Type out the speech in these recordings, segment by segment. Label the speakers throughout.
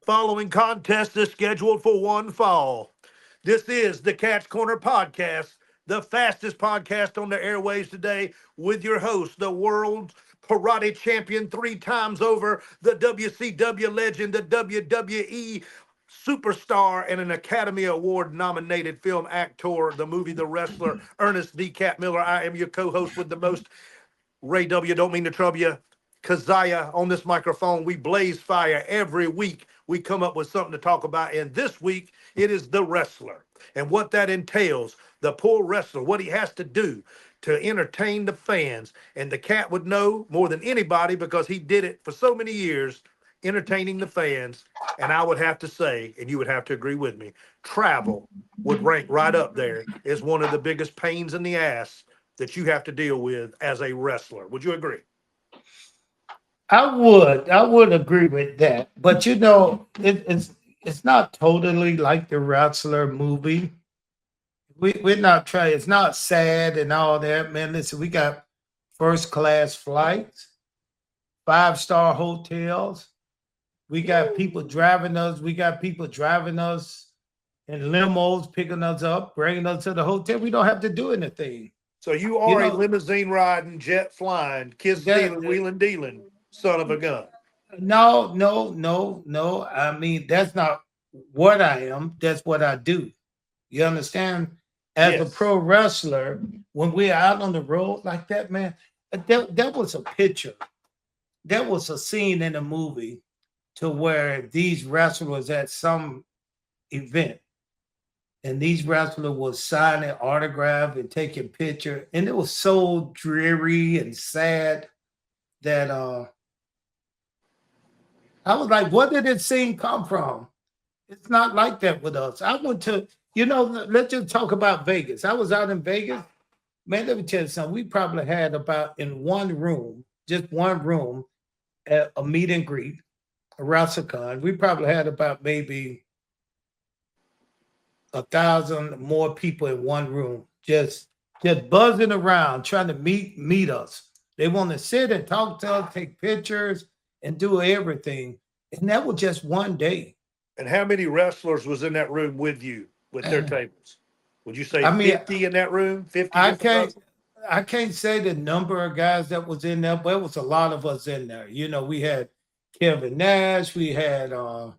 Speaker 1: following contest is scheduled for one fall. This is the Catch Corner Podcast, the fastest podcast on the airways today, with your host, the world's karate champion 3 times over, the WCW legend, the WWE superstar, and an Academy Award nominated film actor, the movie The Wrestler, Ernest D. Cat Miller. I am your co-host with the most, Ray W. Don't mean to trouble you. Keziah on this microphone. We blaze fire every week. We come up with something to talk about. And this week, it is the wrestler and what that entails. The poor wrestler, what he has to do to entertain the fans. And the cat would know more than anybody because he did it for so many years, entertaining the fans. And I would have to say, and you would have to agree with me, travel would rank right up there as one of the biggest pains in the ass that you have to deal with as a wrestler. Would you agree?
Speaker 2: I would agree with that. But it's not totally like the wrestler movie. We're not trying, it's not sad and all that, man. Listen, we got first class flights, 5-star hotels. We got people driving us. We got people driving us in limos, picking us up, bringing us to the hotel. We don't have to do anything.
Speaker 1: So you are a limousine riding, jet flying, kiss stealing, wheeling dealing son of a gun.
Speaker 2: No. I mean, that's not what I am. That's what I do. You understand? As a pro wrestler, when we're out on the road like that, man, that was a picture. That was a scene in a movie to where these wrestlers at some event, and these wrestlers was signing autograph and taking picture, and it was so dreary and sad that I was like, where did this scene come from? It's not like that with us. I went to, let's just talk about Vegas. I was out in Vegas. Man, let me tell you something. We probably had about in one room, just one room, a meet and greet, a WrestleCon. We probably had about maybe 1,000 more people in one room, just buzzing around, trying to meet us. They want to sit and talk to us, take pictures, and do everything. And that was just one day.
Speaker 1: And how many wrestlers was in that room with you with their tables? Would you say 50 in that room? 50?
Speaker 2: I can't say the number of guys that was in there, but it was a lot of us in there. We had Kevin Nash, we had the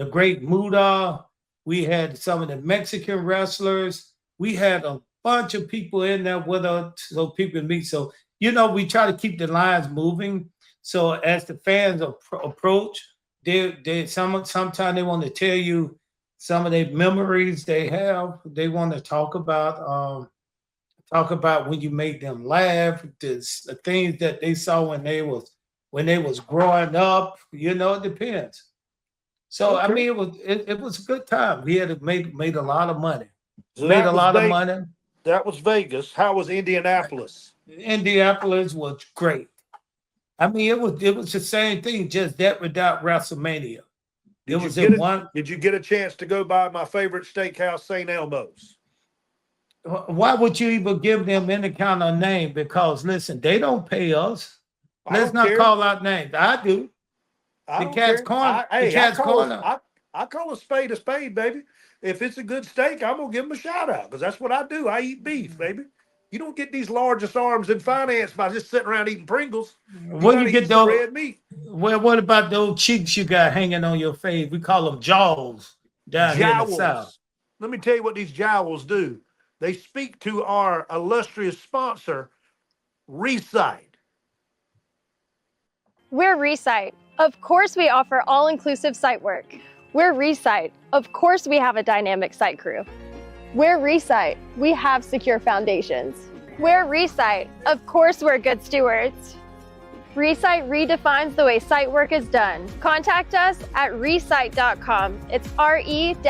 Speaker 2: Great Muda, we had some of the Mexican wrestlers, we had a bunch of people in there with us so people meet. So, we try to keep the lines moving. So as the fans approach, they sometimes they want to tell you some of their memories they have. They want to talk about when you made them laugh, the things that they saw when they was growing up. It depends. So okay. I mean, it was a good time. We had made a lot of money.
Speaker 1: So money. That was Vegas. How was Indianapolis?
Speaker 2: Indianapolis was great. I mean, it was the same thing, just that without WrestleMania.
Speaker 1: Did you get a chance to go by my favorite steakhouse, St. Elmo's?
Speaker 2: Why would you even give them any kind of name? Because listen, they don't pay us. Let's not call out names. I do. The Cat's Corner.
Speaker 1: I call a spade, baby. If it's a good steak, I'm gonna give them a shout out because that's what I do. I eat beef, baby. You don't get these largest arms in finance by just sitting around eating Pringles.
Speaker 2: When you get those
Speaker 1: red meat.
Speaker 2: Well, what about those cheeks you got hanging on your face? We call them jowls down here in the South.
Speaker 1: Let me tell you what these jowls do. They speak to our illustrious sponsor, Recite.
Speaker 3: We're Recite. Of course, we offer all-inclusive site work. We're Recite. Of course, we have a dynamic site crew. We're Recite. We have secure foundations. We're Recite. Of course, we're good stewards. Recite redefines the way site work is done. Contact us at recite.com. It's re-site.com.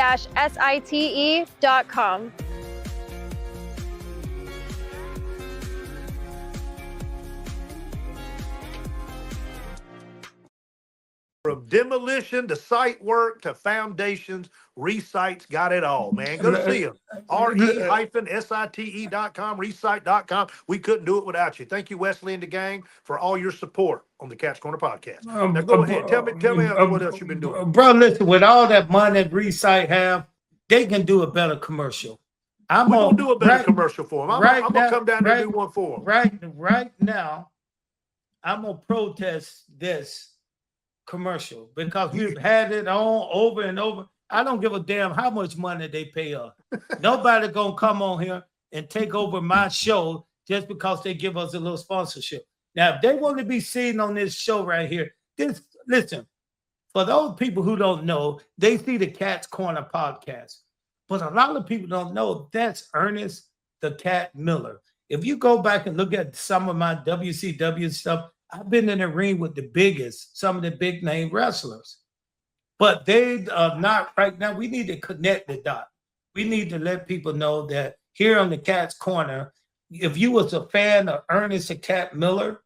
Speaker 1: From demolition to site work to foundations, Recite's got it all, man. Go see them. re-site.com, recite.com. We couldn't do it without you. Thank you, Wesley and the gang, for all your support on the Catch Corner podcast. Now go ahead. Tell me what else you've been doing.
Speaker 2: Bro, listen, with all that money that Recite have, they can do a better commercial.
Speaker 1: We're going to do a better commercial for them. I'm going to come down there and do one for them.
Speaker 2: Right now, I'm going to protest this commercial because we've had it on over and over. I don't give a damn how much money they pay us. Nobody going to come on here and take over my show just because they give us a little sponsorship. Now, if they want to be seen on this show right here, listen, for those people who don't know, they see the Cat's Corner podcast. But a lot of people don't know that's Ernest the Cat Miller. If you go back and look at some of my WCW stuff, I've been in the ring with the biggest, some of the big name wrestlers. But they are not right now. We need to connect the dot. We need to let people know that here on the Cat's Corner, if you was a fan of Ernest the Cat Miller,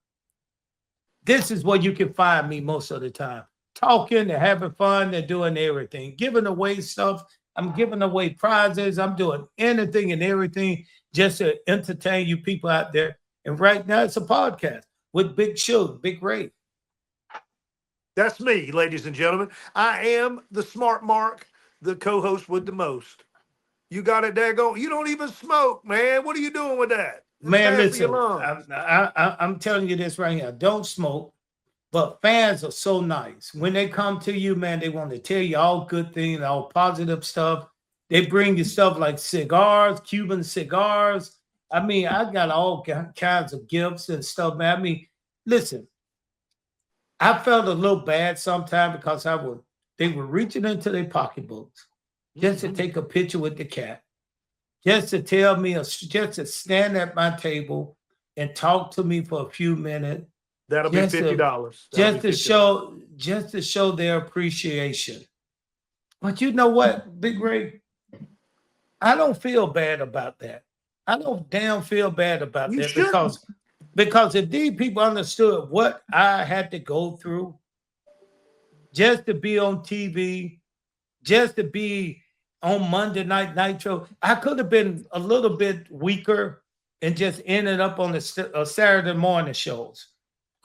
Speaker 2: this is where you can find me most of the time. Talking and having fun and doing everything. Giving away stuff. I'm giving away prizes. I'm doing anything and everything just to entertain you people out there. And right now it's a podcast with Big Shug, Big Ray.
Speaker 1: That's me, ladies and gentlemen. I am the smart Mark, the co-host with the most. You got it, daggone. You don't even smoke, man. What are you doing with that? It's
Speaker 2: man, listen, I'm telling you this right here. Don't smoke, but fans are so nice. When they come to you, man, they want to tell you all good things, all positive stuff. They bring you stuff like cigars, Cuban cigars. I mean, I got all kinds of gifts and stuff, man. I mean, listen, I felt a little bad sometimes because they were reaching into their pocketbooks just to take a picture with the cat, just to tell me, just to stand at my table and talk to me for a few minutes.
Speaker 1: That'll be $50.
Speaker 2: Just to show their appreciation. But you know what, Big Ray? I don't feel bad about that. I don't damn feel bad about that because if these people understood what I had to go through just to be on TV, just to be on Monday Night Nitro, I could have been a little bit weaker and just ended up on the Saturday morning shows.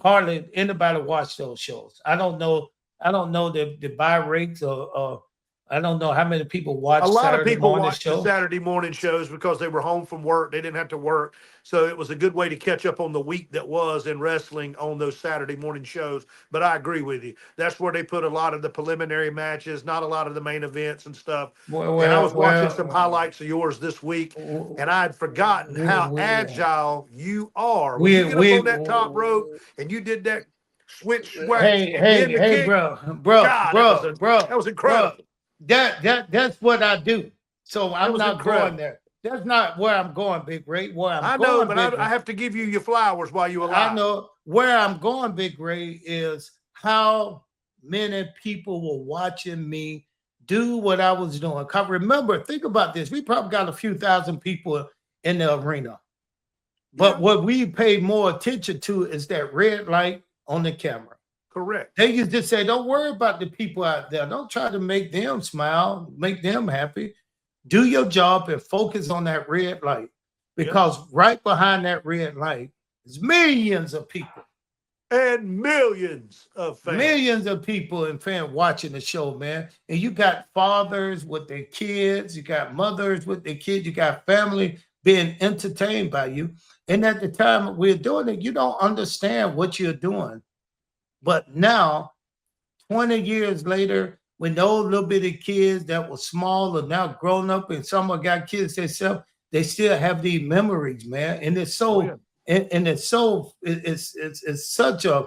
Speaker 2: Hardly anybody watch those shows. I don't know the buy rates or I don't know how many people watch.
Speaker 1: A lot
Speaker 2: Saturday
Speaker 1: of people
Speaker 2: morning
Speaker 1: watch the Saturday morning shows because they were home from work. They didn't have to work. So it was a good way to catch up on the week that was in wrestling on those Saturday morning shows. But I agree with you. That's where they put a lot of the preliminary matches, not a lot of the main events and stuff. And I was watching some highlights of yours this week, and I'd forgotten how agile you are. When you get up on that top rope and you did that switch sweat.
Speaker 2: Hey, bro.
Speaker 1: That was incredible.
Speaker 2: That's what I do. So I'm not going there. That's not where I'm going, Big Ray. I
Speaker 1: have to give you your flowers while you're alive.
Speaker 2: I know where I'm going, Big Ray, is how many people were watching me do what I was doing. Because remember, think about this. We probably got a few thousand people in the arena. But what we pay more attention to is that red light on the camera.
Speaker 1: Correct.
Speaker 2: They used to say, don't worry about the people out there. Don't try to make them smile, make them happy. Do your job and focus on that red light. Because right behind that red light is millions of people.
Speaker 1: And millions of fans.
Speaker 2: Millions of people and fans watching the show, man. And you got fathers with their kids. You got mothers with their kids. You got family being entertained by you. And at the time we're doing it, you don't understand what you're doing. But now, 20 years later, when those little bitty kids that were small are now grown up and some of got kids themselves, they still have these memories, man. And it's so, it's such a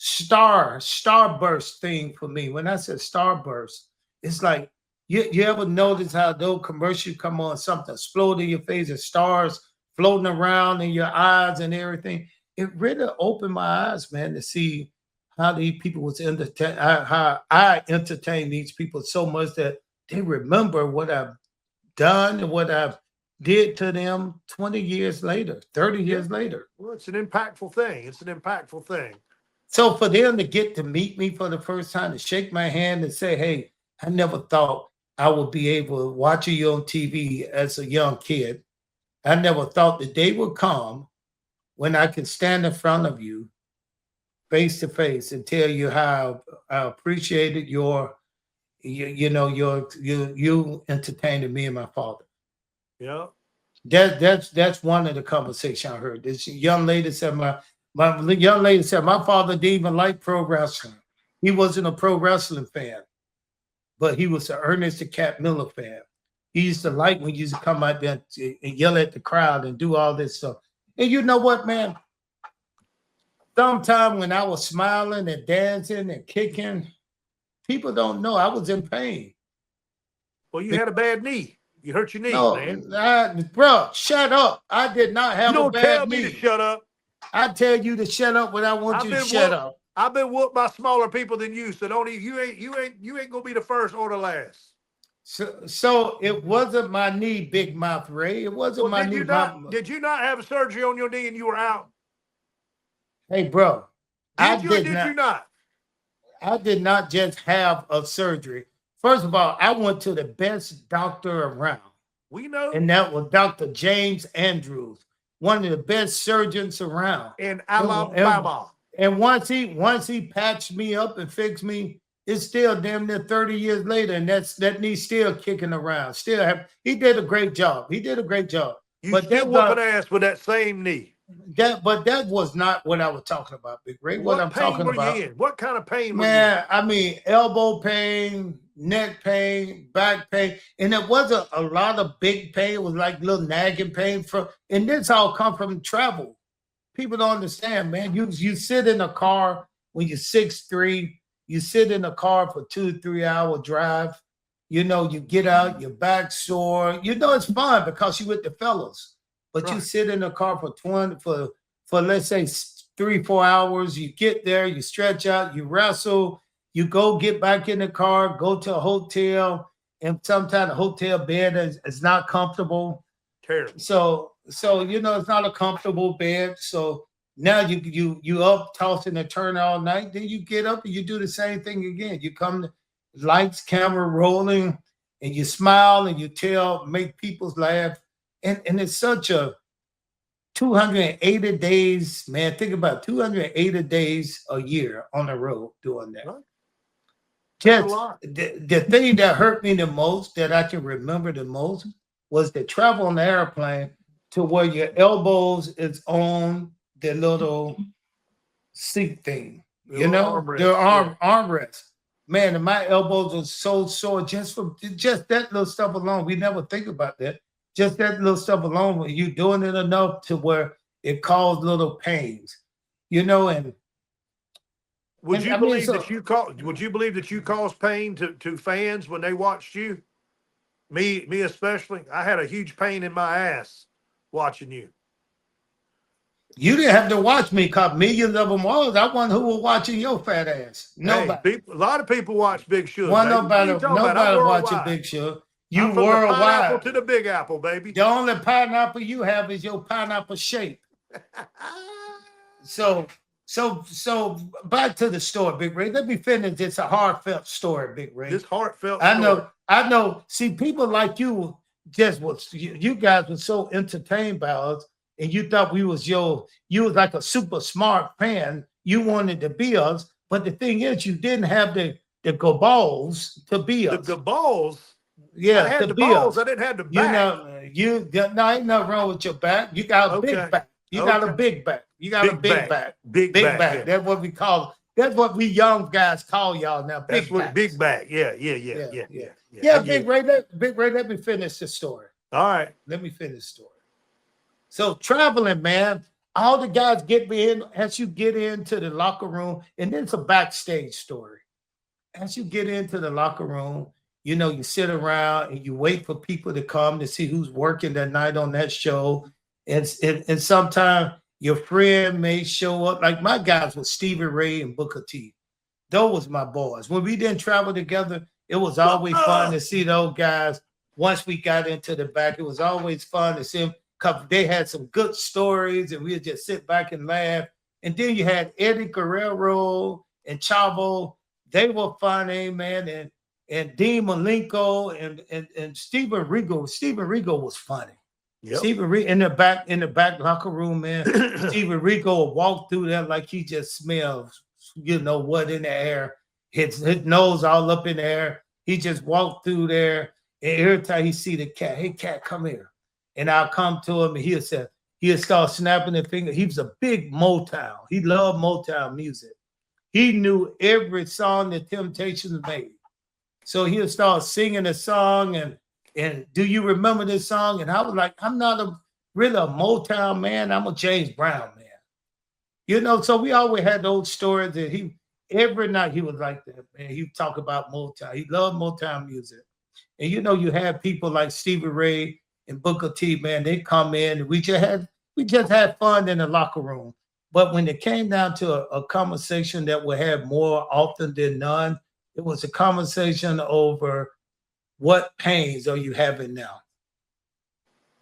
Speaker 2: starburst thing for me. When I said starburst, it's like, you ever notice how those commercials come on, something explode in your face and stars floating around in your eyes and everything? It really opened my eyes, man, to see how these people was how I entertain these people so much that they remember what I've done and what I've did to them 20 years later, 30 years later.
Speaker 1: Well, it's an impactful thing.
Speaker 2: So for them to get to meet me for the first time, to shake my hand and say, hey, I never thought I would be able to watch you on TV as a young kid. I never thought the day would come when I can stand in front of you face to face and tell you how I appreciated you entertaining me and my father.
Speaker 1: Yeah.
Speaker 2: That's one of the conversation I heard. This young lady said my father didn't even like pro wrestling. He wasn't a pro wrestling fan, but he was an Ernest the Cat Miller fan. He used to like when you used to come out there and yell at the crowd and do all this stuff. And you know what, man? Sometime when I was smiling and dancing and kicking, people don't know I was in pain.
Speaker 1: Well, you had a bad knee. You hurt your knee,
Speaker 2: No,
Speaker 1: man.
Speaker 2: bro, shut up. I did not have
Speaker 1: You
Speaker 2: a
Speaker 1: don't
Speaker 2: bad
Speaker 1: tell
Speaker 2: knee.
Speaker 1: me to shut up.
Speaker 2: I tell you to shut up when I want you to shut up.
Speaker 1: I've been whooped by smaller people than you, so don't you ain't gonna be the first or the last.
Speaker 2: So it wasn't my knee, Big Mouth Ray. It wasn't my knee.
Speaker 1: Did you not have surgery on your knee and you were out?
Speaker 2: Hey, bro.
Speaker 1: Did you not?
Speaker 2: I did not just have a surgery. First of all, I went to the best doctor around.
Speaker 1: We know.
Speaker 2: And that was Dr. James Andrews, one of the best surgeons around.
Speaker 1: In Alabama.
Speaker 2: And once he patched me up and fixed me, it's still damn near 30 years later, and that knee still kicking around. He did a great job. He did a great job.
Speaker 1: You still whooping ass with that same knee.
Speaker 2: But that was not what I was talking about, Big Ray. What I'm talking about.
Speaker 1: You in? What kind of pain
Speaker 2: were you in? I mean, elbow pain, neck pain, back pain. And it wasn't a lot of big pain. It was like little nagging pain. And this all come from travel. People don't understand, man. You sit in a car when you're 6'3", you sit in a car for 2-3 hour drive. You know, you get out, your back sore. You know it's fun because you with the fellas. But right. You sit in a car for let's say 3-4 hours. You get there, you stretch out, you wrestle, you go get back in the car, go to a hotel, and sometimes the hotel bed is not comfortable.
Speaker 1: Terrible.
Speaker 2: So you know it's not a comfortable bed. So now you up tossing and turning all night. Then you get up and you do the same thing again. You come, lights, camera rolling, and you smile and you make people laugh. And it's such a 280 days, man. Think about 280 days a year on the road doing that. Right. Just the thing that hurt me the most, that I can remember the most, was the travel on the airplane to where your elbows is on the little seat thing. You know, the armrest. Man, and my elbows are so sore just that little stuff alone. We never think about that. Just that little stuff alone, when you doing it enough to where it caused little pains, you know. And
Speaker 1: would you believe that you caused pain to fans when they watched you? Me especially. I had a huge pain in my ass watching you.
Speaker 2: You didn't have to watch me, because millions of them was. I wasn't who was watching your fat ass. Nobody.
Speaker 1: Hey, a lot of people watch Big Shug.
Speaker 2: Nobody watching Big Shug. You
Speaker 1: I'm from
Speaker 2: worldwide.
Speaker 1: the pineapple to the Big Apple, baby.
Speaker 2: The only pineapple you have is your pineapple shape. So back to the story, Big Ray. Let me finish. It's a heartfelt story, Big Ray.
Speaker 1: This heartfelt story.
Speaker 2: I know. See, people like you you guys were so entertained by us, and you thought you was like a super smart fan. You wanted to be us, but the thing is, you didn't have the balls to be us.
Speaker 1: The balls.
Speaker 2: Yeah,
Speaker 1: I had the balls. I didn't have the back.
Speaker 2: Ain't nothing wrong with your back. You got a big back. You got a big back. You got a big back. Big back. Yeah. That's what we call it. That's what we young guys call y'all now. Big
Speaker 1: back. Yeah.
Speaker 2: Big Ray, let me finish the story.
Speaker 1: All right.
Speaker 2: Let me finish the story. So traveling, man, all the guys as you get into the locker room, and then it's a backstage story. As you get into the locker room, you know, you sit around and you wait for people to come to see who's working that night on that show. And sometimes your friend may show up. Like my guys were Stevie Ray and Booker T. Those was my boys. When we didn't travel together, it was always fun to see those guys. Once we got into the back, it was always fun to see them, because they had some good stories and we'd just sit back and laugh. And then you had Eddie Guerrero and Chavo. They were funny, man. and Dean Malenko and Steven Regal. Steven Regal was funny.
Speaker 1: Yep.
Speaker 2: Steven Regal in the back locker room, man. Steven Regal would walk through there like he just smells, what in the air. His nose all up in the air. He just walked through there, and every time he see the cat, hey cat, come here. And I'll come to him and he'll start snapping his finger. He was a big Motown. He loved Motown music. He knew every song that Temptations made. So he'll start singing a song and do you remember this song? And I was like, I'm not really a Motown man. I'm a James Brown man. So we always had those stories that every night he was like that, man. He would talk about Motown. He loved Motown music. And you had people like Stevie Ray and Booker T, man, they come in and we just had fun in the locker room. But when it came down to a conversation that we had more often than none, it was a conversation over what pains are you having now?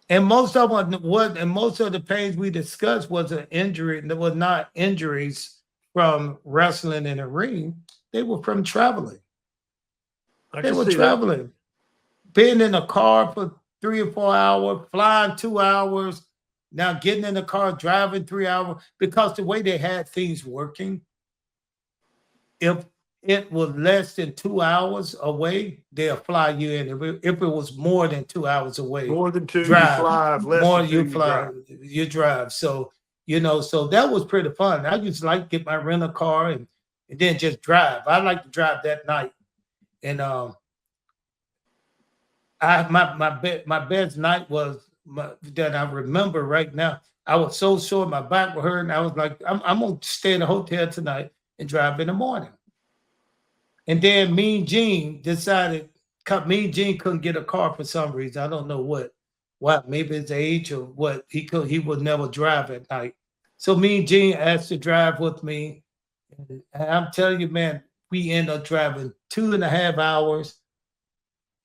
Speaker 2: And most of the pains we discussed was an injury. There was not injuries from wrestling in the ring. They were from traveling. They were traveling. Being in a car for 3 or 4 hours, flying 2 hours, now getting in the car, driving 3 hours, because the way they had things working, if it was less than 2 hours away, they'll fly you in. If it was more than 2 hours away,
Speaker 1: more than two,
Speaker 2: drive.
Speaker 1: You fly. Less
Speaker 2: more
Speaker 1: than two,
Speaker 2: you fly, you drive. So, so that was pretty fun. I used to like get my rental car and then just drive. I like to drive that night. And my best night was that I remember right now. I was so sore, my back was hurting. I was like, I'm gonna stay in a hotel tonight and drive in the morning. And then Mean Gene decided. Mean Gene couldn't get a car for some reason. I don't know what, maybe his age or what. He would never drive at night. So Mean Gene asked to drive with me, and I'm telling you, man, we ended up driving 2.5 hours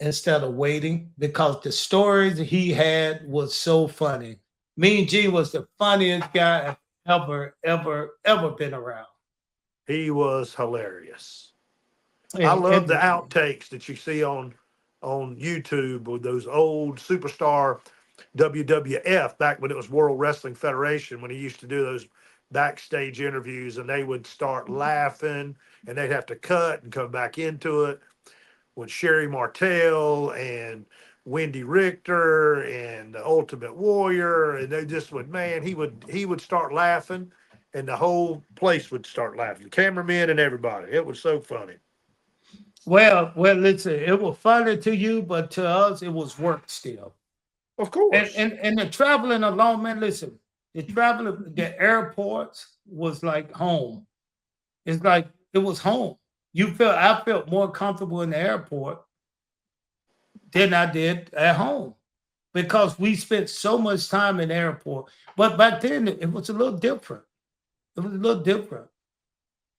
Speaker 2: instead of waiting, because the stories he had was so funny. Mean Gene was the funniest guy I've ever been around.
Speaker 1: He was hilarious. I love the outtakes that you see on YouTube with those old superstar WWF, back when it was World Wrestling Federation, when he used to do those backstage interviews, and they would start laughing and they'd have to cut and come back into it. With Sherry Martel and Wendy Richter and the Ultimate Warrior, and they just would, man, he would start laughing, and the whole place would start laughing. The cameramen and everybody. It was so funny.
Speaker 2: Well, listen, it was funny to you, but to us, it was work still.
Speaker 1: Of course.
Speaker 2: And the traveling alone, man, listen, the airports was like home. It's like it was home. I felt more comfortable in the airport than I did at home, because we spent so much time in the airport. But back then, it was a little different. It was a little different.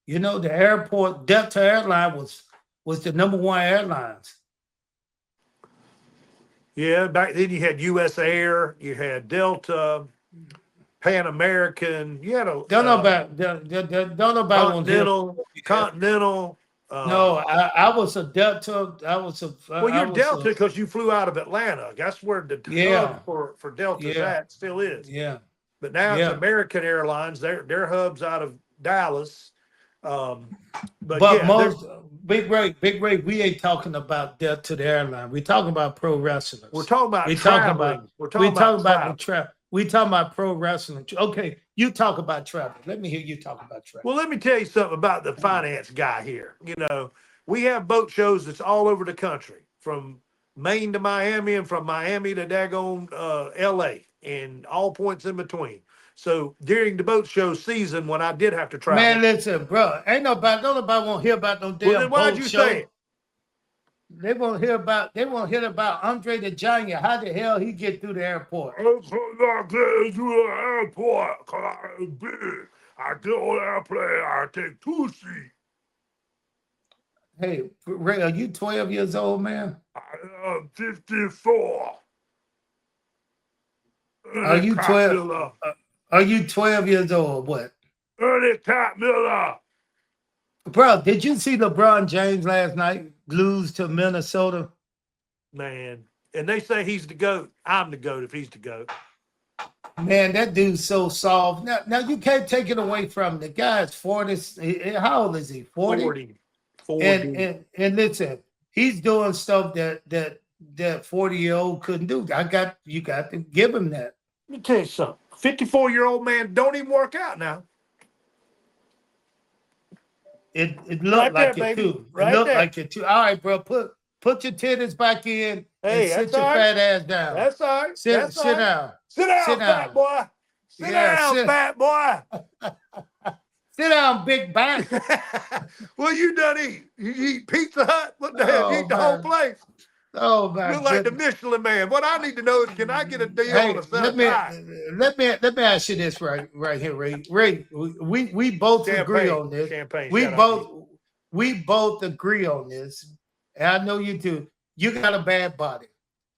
Speaker 2: The airport, Delta Airline was the number one airlines.
Speaker 1: Yeah, back then you had U.S. Air, you had Delta, Pan American. You had a
Speaker 2: don't know about
Speaker 1: Continental.
Speaker 2: No, I was a Delta.
Speaker 1: Well, you're Delta because you flew out of Atlanta. That's where the hub for Delta's at, still is.
Speaker 2: Yeah.
Speaker 1: But now it's American Airlines. Their hub's out of Dallas. But
Speaker 2: most Big Ray, we ain't talking about Delta the airline. We're talking about pro wrestlers.
Speaker 1: We're talking about traveling. We're talking
Speaker 2: about pro wrestling. Okay, you talk about travel. Let me hear you talk about travel.
Speaker 1: Well, let me tell you something about the finance guy here. We have boat shows that's all over the country, from Maine to Miami and from Miami to daggone LA and all points in between. So during the boat show season, when I did have to travel,
Speaker 2: man, listen, bro, nobody want to hear about no damn
Speaker 1: then why'd you say it?
Speaker 2: They won't hear about Andre the Giant. How the hell he get through the airport?
Speaker 1: I get through the airport because I'm big. I get on the airplane, I take 2 seats.
Speaker 2: Hey, Ray, are you 12 years old, man?
Speaker 1: I am 54.
Speaker 2: Are you 12? Are you 12 years old? What?
Speaker 1: Ernest Miller.
Speaker 2: Bro, did you see LeBron James last night lose to Minnesota.
Speaker 1: Man. And they say he's the GOAT. I'm the GOAT if he's the GOAT.
Speaker 2: Man, that dude's so soft. Now you can't take it away from him. The guy's 40. How old is he? 40?
Speaker 1: 40.
Speaker 2: And listen, he's doing stuff that 40-year-old couldn't do. You got to give him that.
Speaker 1: Let me tell you something. 54-year-old man don't even work out now.
Speaker 2: It looked
Speaker 1: Right
Speaker 2: like
Speaker 1: there,
Speaker 2: it
Speaker 1: baby.
Speaker 2: too.
Speaker 1: Right
Speaker 2: it looked
Speaker 1: there.
Speaker 2: like it too. All right, bro. Put your titties back in
Speaker 1: Hey,
Speaker 2: and sit
Speaker 1: that's
Speaker 2: your
Speaker 1: all right.
Speaker 2: fat ass down.
Speaker 1: That's all right.
Speaker 2: Sit
Speaker 1: That's all right.
Speaker 2: down.
Speaker 1: Sit down,
Speaker 2: Sit
Speaker 1: fat
Speaker 2: down.
Speaker 1: boy. Sit down, fat boy.
Speaker 2: Sit down, big back.
Speaker 1: Well, you done eat. You eat Pizza Hut. What the hell? You eat the whole place.
Speaker 2: Oh my
Speaker 1: Look like the
Speaker 2: goodness.
Speaker 1: Michelin Man. What I need to know is, can I get a deal
Speaker 2: Hey,
Speaker 1: on a set
Speaker 2: let
Speaker 1: of
Speaker 2: me
Speaker 1: ties?
Speaker 2: ask you this right here, Ray. Ray, we both agree on this.
Speaker 1: Champagne.
Speaker 2: We both agree on this. And I know you do. You got a bad body.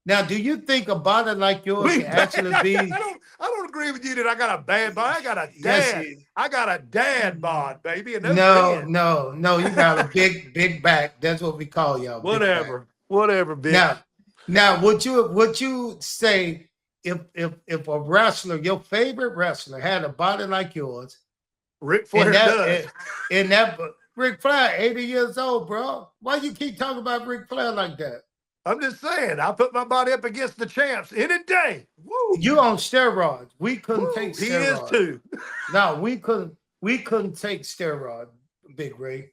Speaker 2: Now, do you think a body like yours can actually be?
Speaker 1: I don't agree with you that I got a bad body. I got a
Speaker 2: Yes,
Speaker 1: dad. I got a dad bod, baby. And
Speaker 2: no. You got a big back. That's what we call y'all.
Speaker 1: Whatever, bitch.
Speaker 2: Now, would you say if a wrestler, your favorite wrestler, had a body like yours,
Speaker 1: Ric Flair does.
Speaker 2: And that Ric Flair, 80 years old, bro. Why you keep talking about Ric Flair like that?
Speaker 1: I'm just saying, I put my body up against the champs any day. Woo.
Speaker 2: You on steroids. We couldn't take steroids.
Speaker 1: He is too.
Speaker 2: No, we couldn't take steroids, Big Ray.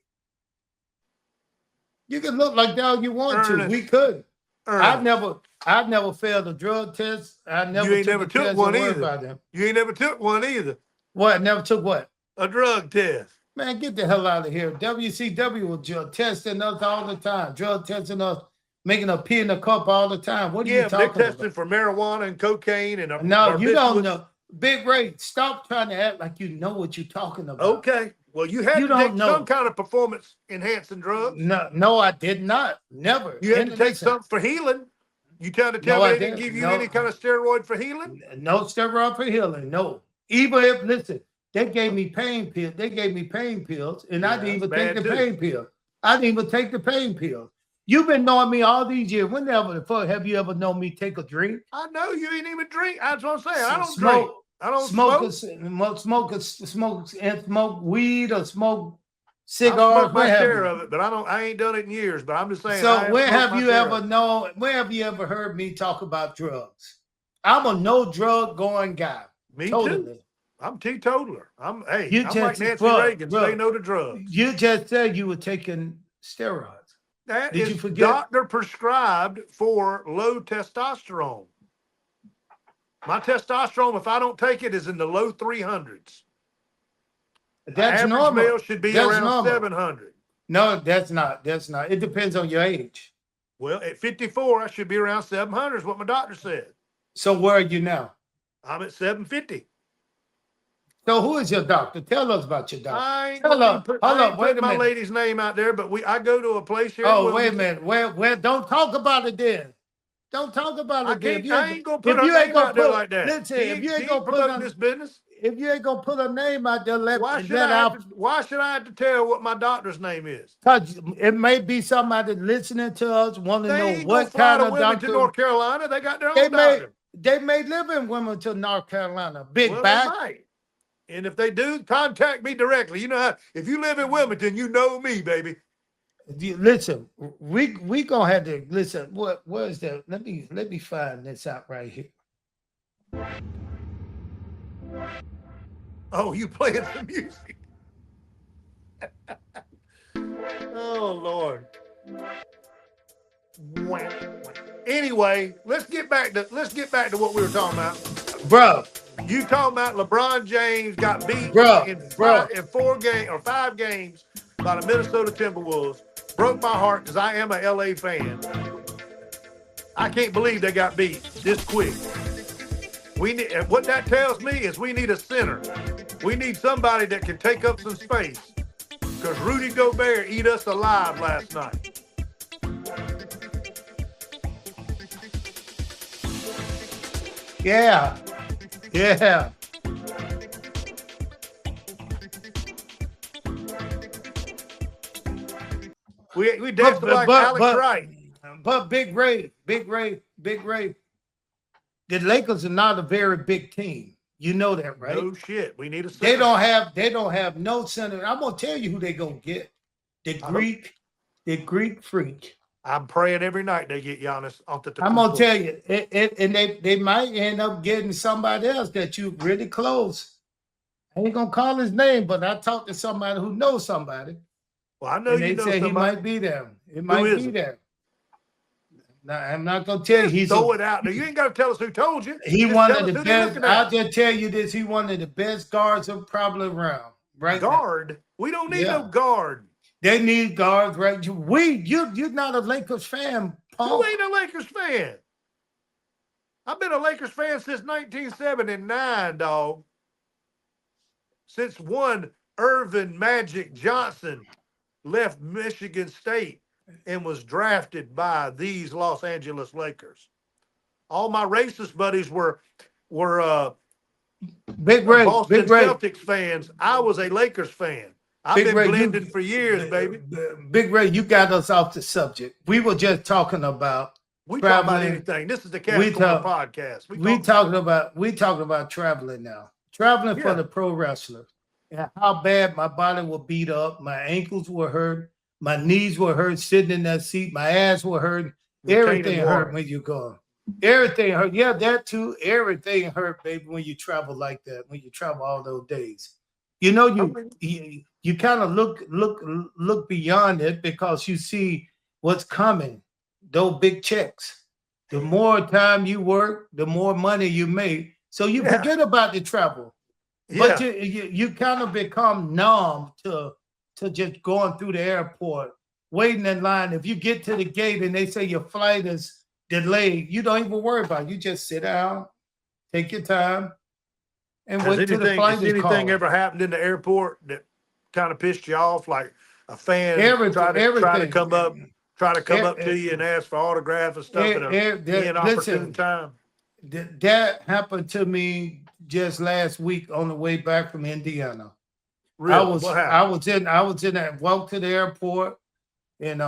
Speaker 2: You can look like that all you want
Speaker 1: Ernest.
Speaker 2: to. We could.
Speaker 1: Ernest.
Speaker 2: I've never failed a drug test.
Speaker 1: You ain't never took one either. You ain't never took one either.
Speaker 2: What? Never took what?
Speaker 1: A drug test.
Speaker 2: Man, get the hell out of here. WCW was drug testing us all the time. Drug testing us, making a pee in the cup all the time. What are you talking about?
Speaker 1: They're testing for marijuana and cocaine and
Speaker 2: no, you don't know. Big Ray, stop trying to act like you know what you're talking about.
Speaker 1: Okay. Well, you had to take some kind of performance enhancing drugs.
Speaker 2: No, I did not. Never.
Speaker 1: You had to take something for healing. You trying to tell me they didn't give you any kind of steroid for healing?
Speaker 2: No steroid for healing. No. Even if, listen, they gave me pain pills. And I didn't even take the pain pill. I didn't even take the pain pill. You've been knowing me all these years. Whenever the fuck have you ever known me take a drink?
Speaker 1: I know you ain't even drink. That's what I'm saying. I don't drink. I don't smoke weed or smoke cigars.
Speaker 2: I
Speaker 1: smoke my share of it, but I ain't done it in years. But I'm just saying.
Speaker 2: So where have you ever heard me talk about drugs? I'm a no drug going guy.
Speaker 1: Me too. I'm teetotaler. I'm like Nancy Reagan. Say no to drugs.
Speaker 2: You just said you were taking steroids.
Speaker 1: That is doctor prescribed for low testosterone. My testosterone, if I don't take it, is in the low 300s.
Speaker 2: That's normal.
Speaker 1: Male should be around 700.
Speaker 2: No, that's not. It depends on your age.
Speaker 1: Well, at 54, I should be around 700 is what my doctor said.
Speaker 2: So where are you now?
Speaker 1: I'm at 750.
Speaker 2: So who is your doctor? Tell us about your doctor.
Speaker 1: I ain't put my lady's name out there, but I go to a place here.
Speaker 2: Oh, wait a minute. Where? Don't talk about it then. Don't talk about it then.
Speaker 1: I ain't gonna put her name out there like that.
Speaker 2: Listen, if you ain't gonna put
Speaker 1: this business,
Speaker 2: if you ain't gonna put a name out there,
Speaker 1: why should I have to tell what my doctor's name is?
Speaker 2: Because it may be somebody listening to us want to know what kind of doctor.
Speaker 1: To North Carolina, they got their own doctor.
Speaker 2: They may live in Wilmington, North Carolina. Big back.
Speaker 1: They might. And if they do, contact me directly. You know how, if you live in Wilmington, you know me, baby.
Speaker 2: Listen, we gonna have to listen. What is that? Let me find this out right here.
Speaker 1: Oh, you playing some music? Oh Lord. Anyway, let's get back to what we were talking about,
Speaker 2: bro.
Speaker 1: You talking about LeBron James got beat in 5 games by the Minnesota Timberwolves. Broke my heart because I am a LA fan. I can't believe they got beat this quick. What that tells me is we need a center. We need somebody that can take up some space because Rudy Gobert eat us alive last night.
Speaker 2: Yeah.
Speaker 1: We dancing like Alex Wright.
Speaker 2: But Big Ray, the Lakers are not a very big team. You know that, right?
Speaker 1: No shit. We need a center.
Speaker 2: They don't have no center. I'm gonna tell you who they gonna get. The Greek freak.
Speaker 1: I'm praying every night they get Giannis off the.
Speaker 2: I'm gonna tell you, and they might end up getting somebody else that you really close. I ain't gonna call his name, but I talked to somebody who knows somebody.
Speaker 1: Well, I know
Speaker 2: and
Speaker 1: you
Speaker 2: they
Speaker 1: know
Speaker 2: say
Speaker 1: somebody.
Speaker 2: He might be there. It might be there. Now, I'm not gonna tell you.
Speaker 1: He's throw it out there. You ain't got to tell us who told you.
Speaker 2: He one of the best. I'll just tell you this: he one of the best guards of probably around. Right?
Speaker 1: Guard? Now. We don't need no guard.
Speaker 2: They need guards, right? You're not a Lakers fan, Paul.
Speaker 1: Who ain't a Lakers fan? I've been a Lakers fan since 1979, dog. Since one Irvin Magic Johnson left Michigan State and was drafted by these Los Angeles Lakers. All my racist buddies were
Speaker 2: Big Ray,
Speaker 1: Boston
Speaker 2: Big Ray.
Speaker 1: Celtics fans. I was a Lakers fan. I've been blending for years, baby.
Speaker 2: Big Ray, you got us off the subject. We were just talking about
Speaker 1: we talk about anything. This is the Cash Corner podcast. We
Speaker 2: talking about traveling now. Traveling for the pro wrestler. And how bad my body was beat up. My ankles were hurt. My knees were hurt sitting in that seat. My ass were hurt. Everything hurt when you go. Everything hurt. Yeah, that too. Everything hurt, baby, when you travel like that. When you travel all those days. You know, you kind of look beyond it because you see what's coming. Those big checks. The more time you work, the more money you make. So you forget about the travel. But you kind of become numb to just going through the airport, waiting in line. If you get to the gate and they say your flight is delayed, you don't even worry about it. You just sit down, take your time, and wait till the flight is called.
Speaker 1: Anything ever happened in the airport that kind of pissed you off? Like a fan try to come up to you and ask for autographs and stuff at an inopportune time?
Speaker 2: That happened to me just last week on the way back from Indiana.
Speaker 1: Really?
Speaker 2: I was in that walk to the airport, and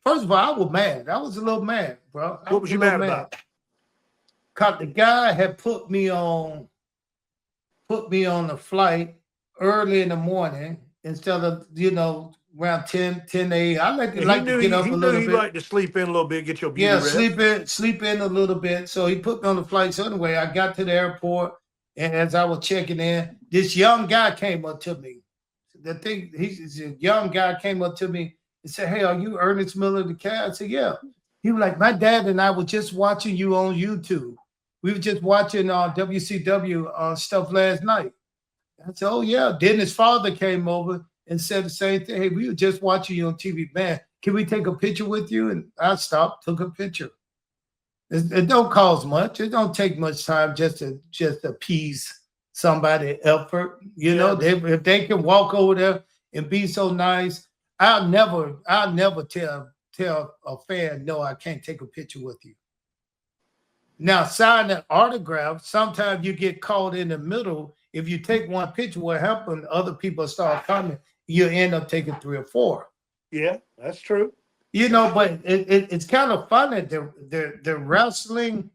Speaker 2: first of all, I was mad. I was a little mad, bro.
Speaker 1: What was you mad about?
Speaker 2: Cause the guy had put me on the flight early in the morning instead of around 10 a.m. I like to get up a little bit.
Speaker 1: He liked to sleep in a little bit, get your beauty rest.
Speaker 2: sleep in a little bit. So he put me on the flight. So anyway, I got to the airport, and as I was checking in, this young guy came up to me. He's a young guy came up to me and said, "Hey, are you Ernest Miller the Cat?" I said, "Yeah." He was like, "My dad and I were just watching you on YouTube. We were just watching WCW stuff last night." I said, "Oh yeah." Then his father came over and said the same thing. "Hey, we were just watching you on TV, man. Can we take a picture with you?" And I stopped, took a picture. It don't cost much. It don't take much time just to appease somebody's effort. If they can walk over there and be so nice, I'll never tell a fan, "No, I can't take a picture with you." Now, sign an autograph, sometimes you get caught in the middle. If you take one picture, what happens, other people start coming, you end up taking 3 or 4.
Speaker 1: Yeah, that's true.
Speaker 2: But it's kind of funny. The wrestling,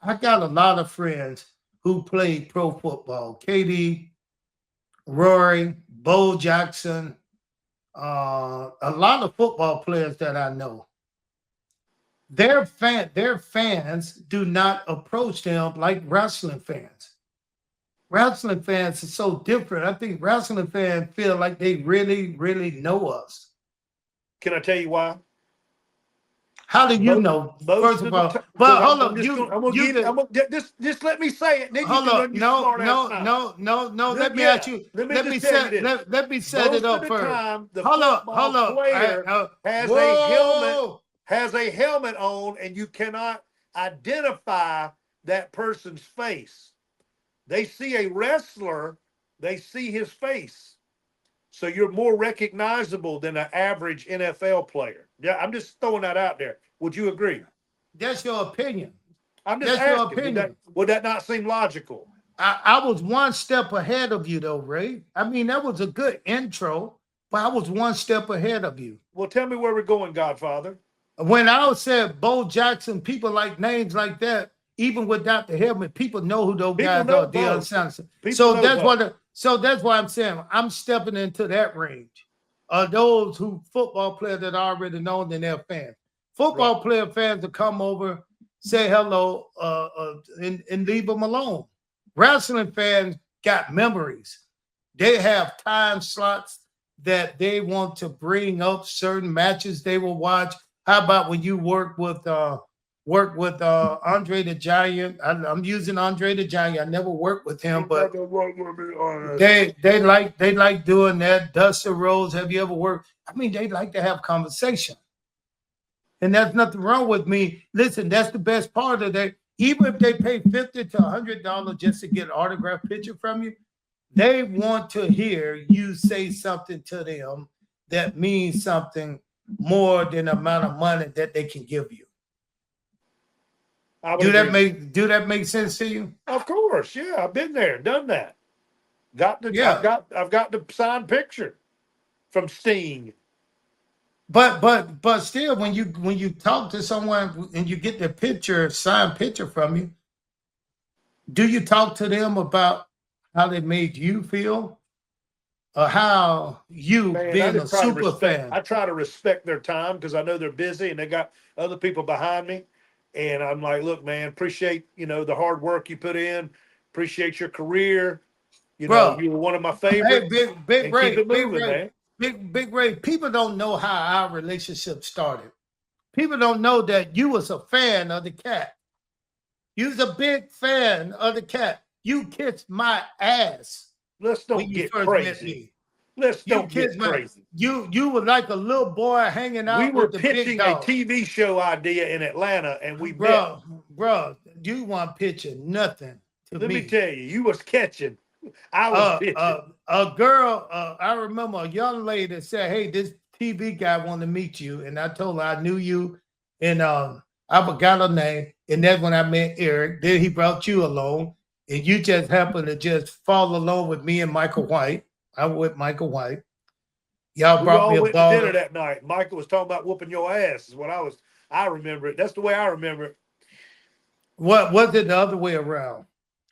Speaker 2: I got a lot of friends who played pro football. Katie, Rory, Bo Jackson, a lot of football players that I know. Their fans do not approach them like wrestling fans. Wrestling fans are so different. I think wrestling fans feel like they really, really know us.
Speaker 1: Can I tell you why?
Speaker 2: How do you know? First of all, but hold on.
Speaker 1: Just let me say it. Then
Speaker 2: hold on. No. Let me ask you. Let me set it up first. Hold on.
Speaker 1: Has a helmet on, and you cannot identify that person's face. They see a wrestler, they see his face. So you're more recognizable than an average NFL player. Yeah, I'm just throwing that out there. Would you agree?
Speaker 2: That's your opinion.
Speaker 1: I'm just asking. Your opinion. Would that not seem logical?
Speaker 2: I was one step ahead of you, though, Ray. I mean, that was a good intro. but I was one step ahead of you.
Speaker 1: Well, tell me where we're going, Godfather.
Speaker 2: When I said Bo Jackson, people like names like that, even without the helmet, people know who those
Speaker 1: People
Speaker 2: guys
Speaker 1: know
Speaker 2: are.
Speaker 1: Bo.
Speaker 2: Deion Sanders.
Speaker 1: People
Speaker 2: So
Speaker 1: know
Speaker 2: that's
Speaker 1: Bo.
Speaker 2: what. So that's why I'm saying I'm stepping into that range. Those who football players that I already know and they're fans. Football player fans will come over, say hello, and leave them alone. Wrestling fans got memories. They have time slots that they want to bring up certain matches they will watch. How about when you work with Andre the Giant? I'm using Andre the Giant. I never worked with him, but they like doing that. Dusty Rhodes, have you ever worked? I mean, they like to have conversation. And there's nothing wrong with me. Listen, that's the best part of that. Even if they pay $50 to $100 just to get an autographed picture from you, they want to hear you say something to them that means something more than the amount of money that they can give you. Do that make sense to you?
Speaker 1: Of course, yeah. I've been there, done that.
Speaker 2: Yeah.
Speaker 1: I've got the signed picture from Sting.
Speaker 2: But still, when you talk to someone and you get the signed picture from you, do you talk to them about how they made you feel? Or how you being a super fan?
Speaker 1: I try to respect their time because I know they're busy and they got other people behind me. And I'm like, look, man, appreciate, the hard work you put in. Appreciate your career. You know, you were one of my favorites.
Speaker 2: Hey, Big Ray,
Speaker 1: keep it moving, man.
Speaker 2: Big Ray, people don't know how our relationship started. People don't know that you was a fan of the cat. You was a big fan of the cat. You kissed my ass.
Speaker 1: Let's don't get crazy. Let's don't get crazy.
Speaker 2: You were like a little boy hanging out.
Speaker 1: We were pitching a TV show idea in Atlanta, and we met.
Speaker 2: Bro, you weren't pitching nothing to me.
Speaker 1: Let me tell you, you was catching. I was pitching.
Speaker 2: A girl, I remember a young lady said, "Hey, this TV guy wanted to meet you," and I told her I knew you, and I forgot her name, and that's when I met Eric. Then he brought you along. And you just happened to just fall along with me and Michael White. I was with Michael White. Y'all brought me a ball.
Speaker 1: Dinner that night. Michael was talking about whooping your ass. Is what I remember it. That's the way I remember it.
Speaker 2: What was it the other way around?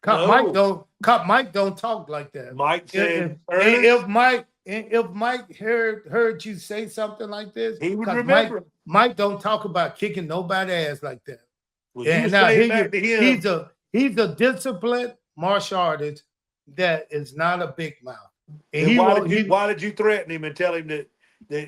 Speaker 1: No.
Speaker 2: Mike don't talk like that.
Speaker 1: Mike said,
Speaker 2: if Mike heard you say something like this,
Speaker 1: he would remember.
Speaker 2: Mike don't talk about kicking nobody's ass like that.
Speaker 1: Well, and now
Speaker 2: he's a disciplined martial artist that is not a big mouth.
Speaker 1: And why did you threaten him and tell him that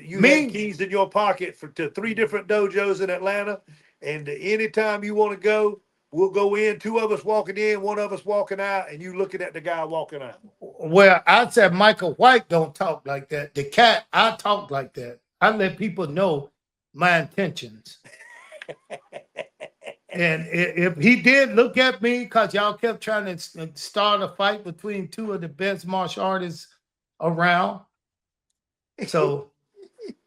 Speaker 1: you had keys in your pocket to 3 different dojos in Atlanta, and anytime you want to go, we'll go in, 2 of us walking in, 1 of us walking out, and you looking at the guy walking out.
Speaker 2: Well, I said Michael White don't talk like that. The cat, I talk like that. I let people know my intentions. And if he did look at me, because y'all kept trying to start a fight between 2 of the best martial artists around. So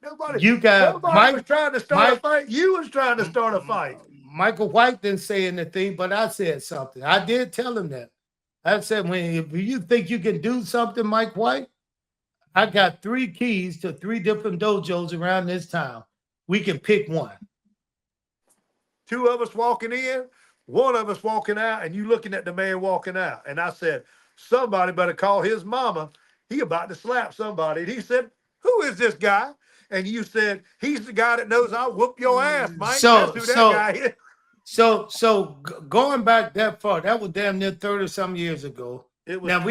Speaker 1: nobody was trying to start a fight. You was trying to start a fight.
Speaker 2: Michael White didn't say anything, but I said something. I did tell him that. I said, if you think you can do something, Mike White, I got 3 keys to 3 different dojos around this town. We can pick one.
Speaker 1: 2 of us walking in, 1 of us walking out, and you looking at the man walking out. And I said, somebody better call his mama. He about to slap somebody. And he said, who is this guy? And you said, he's the guy that knows I'll whoop your ass, Mike. That's who that guy is.
Speaker 2: So going back that far, that was damn near 30-some years ago.
Speaker 1: It was
Speaker 2: now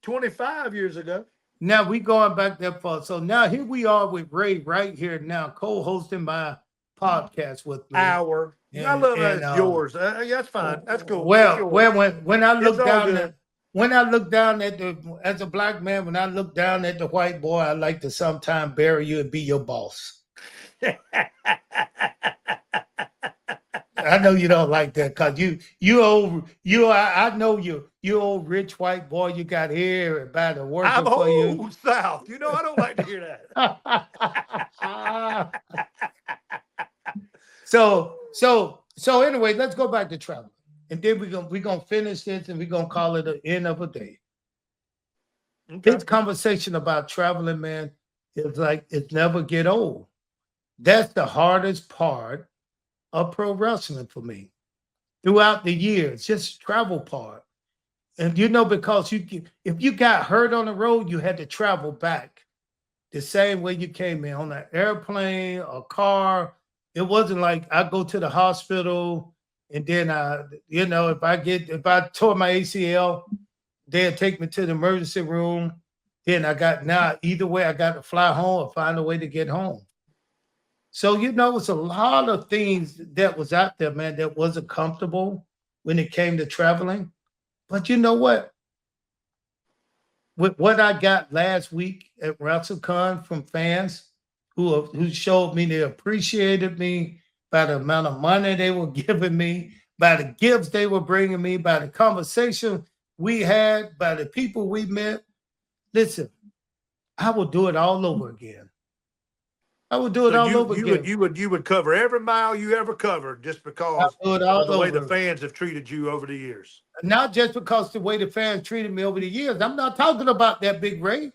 Speaker 1: 25 years ago.
Speaker 2: Now we going back that far. So now here we are with Ray right here now, co-hosting my podcast with me.
Speaker 1: I love that it's yours. That's fine. That's cool.
Speaker 2: Well, when I look down at as a black man, when I look down at the white boy, I like to sometime bury you and be your boss. I know you don't like that because I know you old rich white boy. You got hair and everybody working for you.
Speaker 1: I'm old South. I don't like to hear that.
Speaker 2: So anyway, let's go back to traveling, and then we're gonna finish this, and we're gonna call it the end of a day. Okay. This conversation about traveling, man, It's like it's never get old. That's the hardest part of pro wrestling for me throughout the years, just travel part. And because if you got hurt on the road, you had to travel back the same way you came in on an airplane, a car. It wasn't like I go to the hospital and then if I tore my ACL, they'd take me to the emergency room. Then either way, I got to fly home or find a way to get home. So, it's a lot of things that was out there, man, that wasn't comfortable when it came to traveling. But you know what? With what I got last week at WrestleCon from fans who showed me they appreciated me by the amount of money they were giving me, by the gifts they were bringing me, by the conversation we had, by the people we met. Listen, I will do it all over again. I would do it all over again.
Speaker 1: You would cover every mile you ever covered just because of the way the fans have treated you over the years.
Speaker 2: Not just because the way the fans treated me over the years. I'm not talking about that, Big Ray.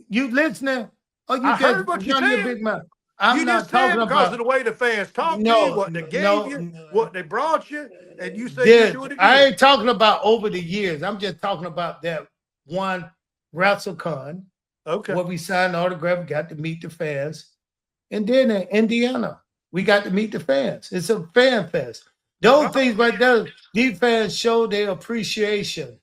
Speaker 2: You listening? Or you
Speaker 1: I heard what you said.
Speaker 2: Big mouth?
Speaker 1: I'm not talking because of the way the fans talked to you, what they gave you, what they brought you, and you said you do it again.
Speaker 2: I ain't talking about over the years. I'm just talking about that one WrestleCon, where we signed autograph, got to meet the fans. And then in Indiana, we got to meet the fans. It's a fan fest. Those things right there, these fans show their appreciation.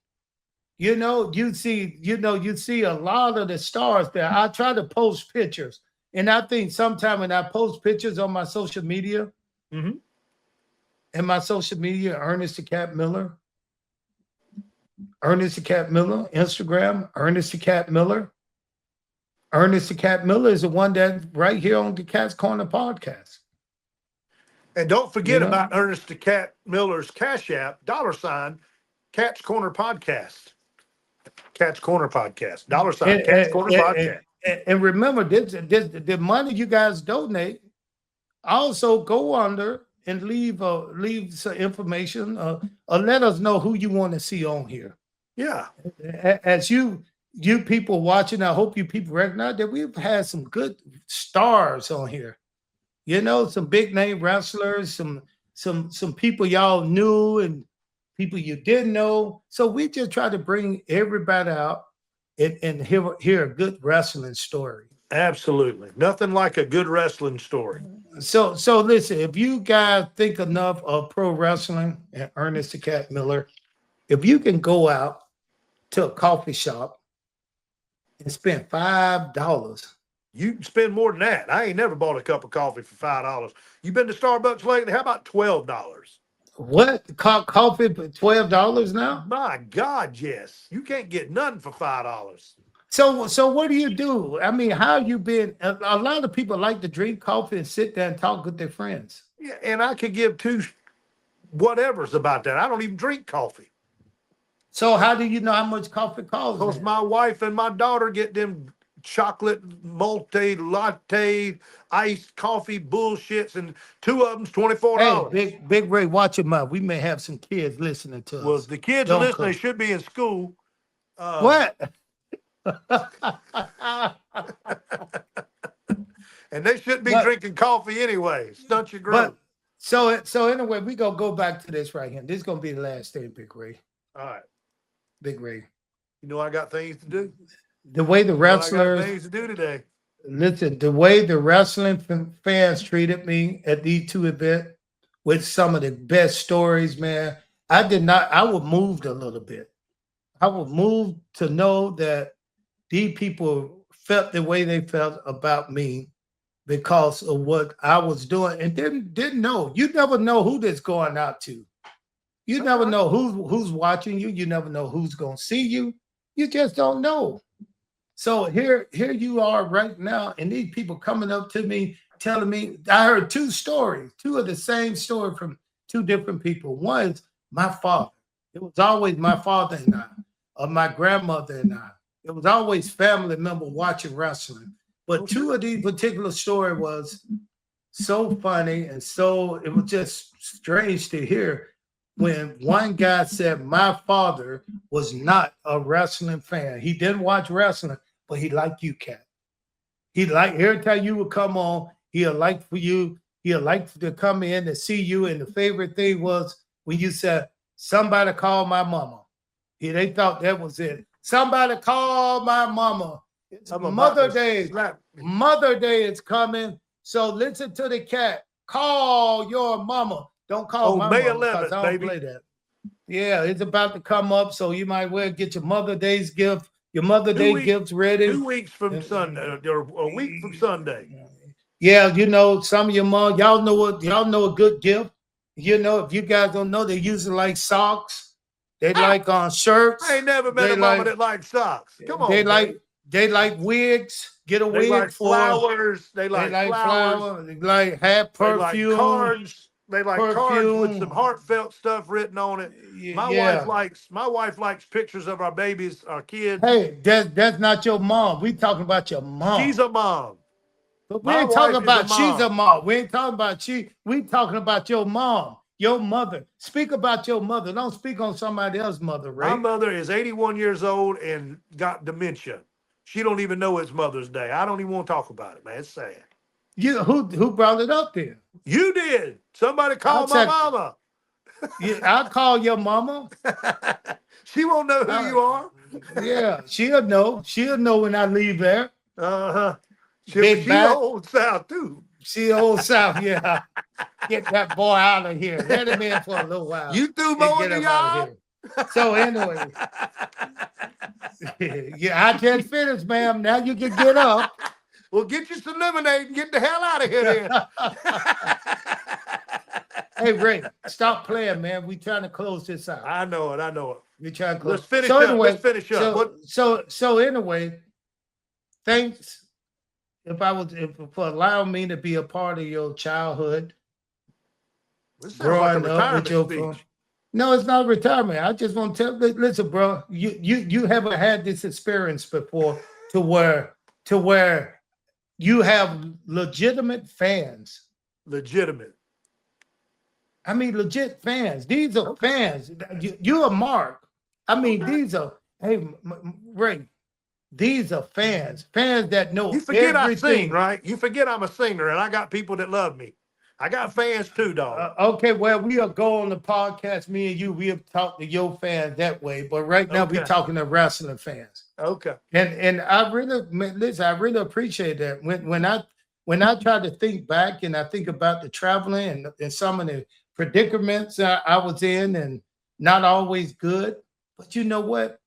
Speaker 2: You see a lot of the stars there. I try to post pictures. And I think sometime when I post pictures on my social media, Ernest the Cat Miller, Instagram, Ernest the Cat Miller. Ernest the Cat Miller is the one that right here on the Cat's Corner podcast.
Speaker 1: And don't forget about Ernest the Cat Miller's Cash App, $ Cat's Corner Podcast. Cat's Corner Podcast, $ Cat's Corner Podcast.
Speaker 2: And remember, the money you guys donate, also go under and leave some information or let us know who you want to see on here.
Speaker 1: Yeah.
Speaker 2: As you people watching, I hope you people recognize that we've had some good stars on here. Some big name wrestlers, some people y'all knew and people you didn't know. So we just try to bring everybody out and hear a good wrestling story.
Speaker 1: Absolutely. Nothing like a good wrestling story.
Speaker 2: So listen, if you guys think enough of pro wrestling and Ernest the Cat Miller, if you can go out to a coffee shop and spend $5.
Speaker 1: You can spend more than that. I ain't never bought a cup of coffee for $5. You been to Starbucks lately? How about $12?
Speaker 2: What? Coffee for $12 now?
Speaker 1: My God, yes. You can't get nothing for $5.
Speaker 2: So what do you do? I mean, how you been? A lot of people like to drink coffee and sit there and talk with their friends.
Speaker 1: Yeah, and I could give two whatevers about that. I don't even drink coffee.
Speaker 2: So how do you know how much coffee costs?
Speaker 1: Because my wife and my daughter get them chocolate multi-latte iced coffee bullshits, and two of them's $24.
Speaker 2: Hey, Big Ray, watch your mouth. We may have some kids listening to us.
Speaker 1: Well, the kids are listening. They should be in school.
Speaker 2: What?
Speaker 1: And they shouldn't be drinking coffee anyway. Stunt your growth.
Speaker 2: So anyway, we gonna go back to this right here. This is gonna be the last thing, Big Ray.
Speaker 1: All right.
Speaker 2: Big Ray.
Speaker 1: I got things to do.
Speaker 2: The way the wrestlers
Speaker 1: I got things to do today.
Speaker 2: Listen, the way the wrestling fans treated me at these two events with some of the best stories, man. I was moved a little bit. I was moved to know that these people felt the way they felt about me because of what I was doing and didn't know. You never know who this going out to. You never know who's watching you. You never know who's going to see you. You just don't know. So here you are right now, and these people coming up to me, telling me, I heard two of the same story from two different people. One is my father. It was always my father and I, or my grandmother and I. It was always family member watching wrestling. But two of these particular stories was so funny, and so it was just strange to hear when one guy said my father was not a wrestling fan. He didn't watch wrestling, but he liked you, Cat. He like every time you would come on, he'll like for you, he'll like to come in and see you. And the favorite thing was when you said, somebody call my mama. Yeah, they thought that was it. Somebody call my mama. It's Mother Day. Mother Day is coming. So listen to the cat. Call your mama. Don't call my
Speaker 1: May
Speaker 2: mama because
Speaker 1: 11th,
Speaker 2: I don't play that. Yeah, it's about to come up, so you might well get your Mother Day's gift, your Mother Day gifts ready.
Speaker 1: 2 weeks from Sunday, or a week from Sunday.
Speaker 2: Yeah, you know, some of your mom, y'all know a good gift. You know, if you guys don't know, they usually like socks. They like shirts.
Speaker 1: I ain't never met a mama that likes socks. Come on,
Speaker 2: they like wigs. Get a wig
Speaker 1: like
Speaker 2: for
Speaker 1: flowers. They like flowers.
Speaker 2: They like hat perfume.
Speaker 1: They like cards. They like cards with some heartfelt stuff written on it. My wife likes pictures of our babies, our kids.
Speaker 2: Hey, that's not your mom. We talking about your mom.
Speaker 1: She's a mom.
Speaker 2: But we ain't talking about she's a mom. We ain't talking about she. We talking about your mom, your mother. Speak about your mother. Don't speak on somebody else's mother, right?
Speaker 1: My mother is 81 years old and got dementia. She don't even know it's Mother's Day. I don't even want to talk about it, man. It's sad.
Speaker 2: Who brought it up there?
Speaker 1: You did. Somebody called my mama.
Speaker 2: Yeah, I'll call your mama.
Speaker 1: She won't know who you are.
Speaker 2: Yeah, she'll know. She'll know when I leave there.
Speaker 1: Uh-huh. She old South too.
Speaker 2: She old South, yeah. Get that boy out of here. Let him in for a little while.
Speaker 1: You threw more than y'all.
Speaker 2: So anyway, yeah, I just finished, ma'am. Now you can get up.
Speaker 1: Well, get you some lemonade and get the hell out of here then.
Speaker 2: Hey, Ray, stop playing, man. We trying to close this out.
Speaker 1: I know it.
Speaker 2: We trying to close.
Speaker 1: Let's finish up.
Speaker 2: Anyway,
Speaker 1: Let's finish up.
Speaker 2: So anyway, thanks for allowing me to be a part of your childhood.
Speaker 1: This sounds like a retirement speech.
Speaker 2: No, it's not retirement. I just want to tell. Listen, bro, you haven't had this experience before to where you have legitimate fans.
Speaker 1: Legitimate.
Speaker 2: I mean, legit fans. These are fans. You are Mark. I mean, these are, hey, Ray, these are fans. Fans that know.
Speaker 1: You forget everything. I sing, right? You forget I'm a singer and I got people that love me. I got fans too, dog.
Speaker 2: Okay, well, we'll go on the podcast. Me and you, we'll talk to your fans that way. But right now, we're talking to wrestling fans.
Speaker 1: Okay.
Speaker 2: And I really, listen, I really appreciate that. When I try to think back and I think about the traveling and some of the predicaments I was in, and not always good. But you know what?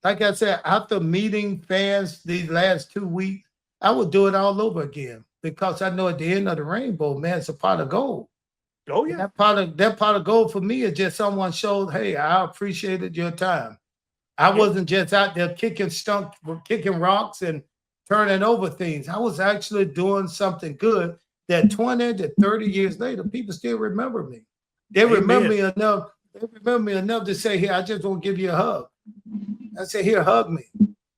Speaker 2: Like I said, after meeting fans these last 2 weeks, I would do it all over again. Because I know at the end of the rainbow, man, it's a pot of gold.
Speaker 1: Oh, yeah.
Speaker 2: And that pot of gold for me is just someone showed, hey, I appreciated your time. I wasn't just out there kicking rocks and turning over things. I was actually doing something good that 20 to 30 years later, people still remember me. They remember me enough. They remember me enough to say, here, I just want to give you a hug. I say, here, hug me.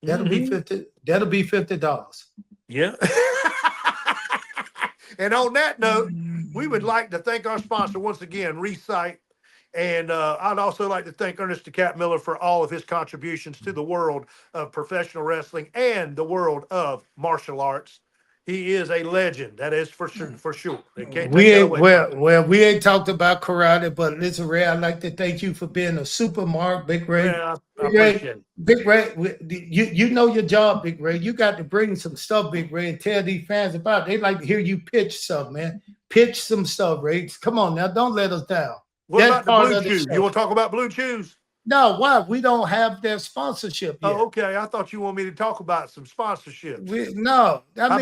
Speaker 2: That'll be $50. That'll be $50.
Speaker 1: Yeah. And on that note, we would like to thank our sponsor once again, Recite. And I'd also like to thank Ernest the Cat Miller for all of his contributions to the world of professional wrestling and the world of martial arts. He is a legend. That is for sure. For sure.
Speaker 2: We ain't talked about karate, but listen, Ray, I'd like to thank you for being a super Mark, Big Ray.
Speaker 1: Yeah, I appreciate it.
Speaker 2: Big Ray, you know your job, Big Ray. You got to bring some stuff, Big Ray, and tell these fans about it. They like to hear you pitch stuff, man. Pitch some stuff, Ray. Come on now, don't let us down.
Speaker 1: What about the Blue Chews? You want to talk about Blue Chews?
Speaker 2: No, why? We don't have their sponsorship yet.
Speaker 1: Oh, okay. I thought you want me to talk about some sponsorships.
Speaker 2: No.
Speaker 1: How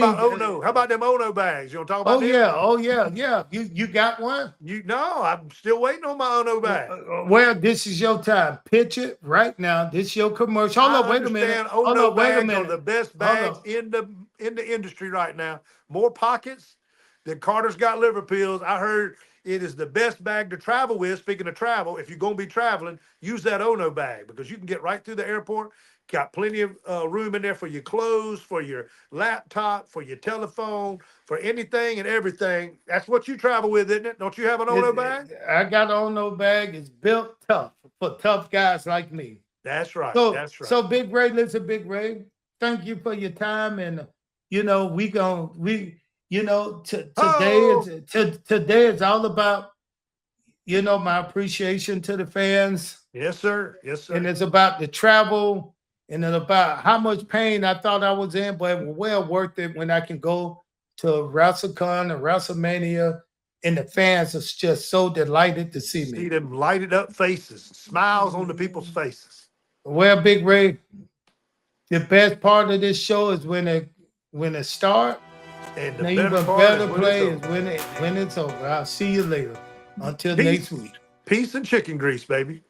Speaker 1: about them Ono bags? You want to talk about them?
Speaker 2: Oh, yeah. You got one?
Speaker 1: No, I'm still waiting on my Ono bag.
Speaker 2: Well, this is your time. Pitch it right now. This is your commercial. Hold on, wait a minute.
Speaker 1: Ono bags are the best bags in the industry right now. More pockets than Carter's got liver pills. I heard it is the best bag to travel with. Speaking of travel, if you're going to be traveling, use that Ono bag because you can get right through the airport. Got plenty of room in there for your clothes, for your laptop, for your telephone, for anything and everything. That's what you travel with, isn't it? Don't you have an Ono bag?
Speaker 2: I got an Ono bag. It's built tough for tough guys like me.
Speaker 1: That's right.
Speaker 2: So Big Ray, listen, Big Ray, thank you for your time. And you know,
Speaker 1: Oh,
Speaker 2: today is all about, my appreciation to the fans,
Speaker 1: yes, sir. Yes,
Speaker 2: and
Speaker 1: sir.
Speaker 2: it's about the travel, and it's about how much pain I thought I was in, but it was well worth it when I can go to WrestleCon or WrestleMania, and the fans are just so delighted to see
Speaker 1: See
Speaker 2: me.
Speaker 1: them lighted up faces, smiles on the people's faces.
Speaker 2: Well, Big Ray, the best part of this show is when it starts.
Speaker 1: And the
Speaker 2: Now,
Speaker 1: better
Speaker 2: even
Speaker 1: part is
Speaker 2: better
Speaker 1: when it's
Speaker 2: play is
Speaker 1: over.
Speaker 2: when it's over. I'll see you later. Until next
Speaker 1: Peace,
Speaker 2: week.
Speaker 1: peace and chicken grease, baby.